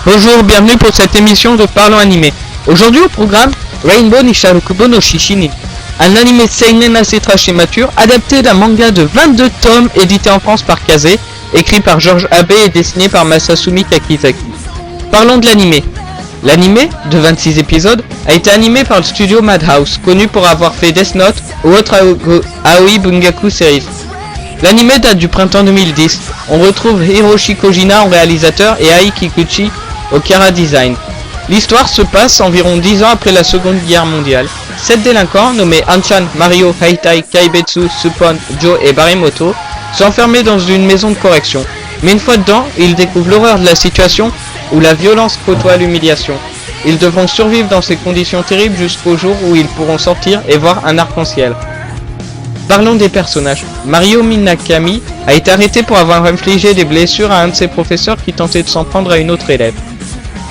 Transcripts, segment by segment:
Bonjour, bienvenue pour cette émission de Parlons Animé. Aujourd'hui au programme, Rainbow Nisharokubo no Shishinin, un animé seinen assez trash et mature, adapté d'un manga de 22 tomes édité en France par Kazé, écrit par Georges Abe et dessiné par Masasumi Kakizaki. Parlons de l'animé. L'animé, de 26 épisodes, a été animé par le studio Madhouse, connu pour avoir fait Death Note ou autre Aoi Bungaku Series. L'anime date du printemps 2010. On retrouve Hiroshi Kojina en réalisateur et Ai Kikuchi au Kara Design. L'histoire se passe environ 10 ans après la Seconde Guerre mondiale. 7 délinquants nommés Anchan, Mario, Heitai, Kaibetsu, Supon, Joe et Barimoto sont enfermés dans une maison de correction. Mais une fois dedans, ils découvrent l'horreur de la situation où la violence côtoie l'humiliation. Ils devront survivre dans ces conditions terribles jusqu'au jour où ils pourront sortir et voir un arc-en-ciel. Parlons des personnages. Mario Minakami a été arrêté pour avoir infligé des blessures à un de ses professeurs qui tentait de s'en prendre à une autre élève.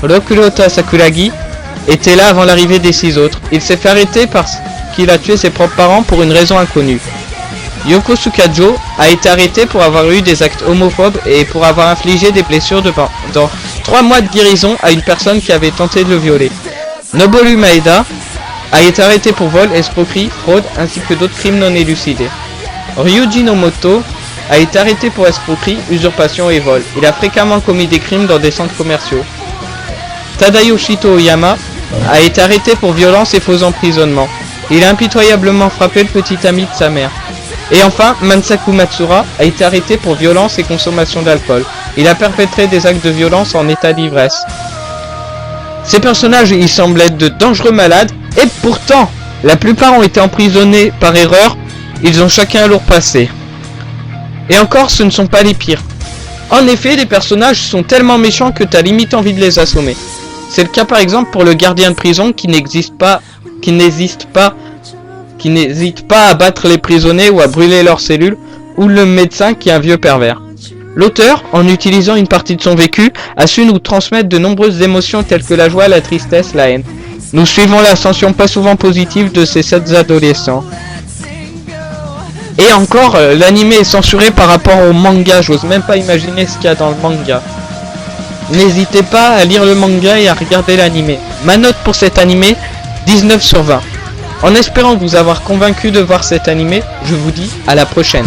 Rokurota Sakuragi était là avant l'arrivée des 6 autres. Il s'est fait arrêter parce qu'il a tué ses propres parents pour une raison inconnue. Yokosuka Joe a été arrêté pour avoir eu des actes homophobes et pour avoir infligé des blessures dans 3 mois de guérison à une personne qui avait tenté de le violer. Noboru Maeda a été arrêté pour vol, escroquerie, fraude ainsi que d'autres crimes non élucidés. Ryuji Nomoto a été arrêté pour escroquerie, usurpation et vol. Il a fréquemment commis des crimes dans des centres commerciaux. Tadayoshi Toyama a été arrêté pour violence et faux emprisonnement. Il a impitoyablement frappé le petit ami de sa mère. Et enfin, Mansaku Matsura a été arrêté pour violence et consommation d'alcool. Il a perpétré des actes de violence en état d'ivresse. Ces personnages, ils semblent être de dangereux malades, et pourtant, la plupart ont été emprisonnés par erreur, ils ont chacun un lourd passé. Et encore, ce ne sont pas les pires. En effet, les personnages sont tellement méchants que t'as limite envie de les assommer. C'est le cas par exemple pour le gardien de prison qui n'hésite pas à battre les prisonniers ou à brûler leurs cellules, ou le médecin qui est un vieux pervers. L'auteur, en utilisant une partie de son vécu, a su nous transmettre de nombreuses émotions telles que la joie, la tristesse, la haine. Nous suivons l'ascension pas souvent positive de ces 7 adolescents. Et encore, l'anime est censuré par rapport au manga, j'ose même pas imaginer ce qu'il y a dans le manga. N'hésitez pas à lire le manga et à regarder l'anime. Ma note pour cet anime, 19 sur 20. En espérant vous avoir convaincu de voir cet anime, je vous dis à la prochaine.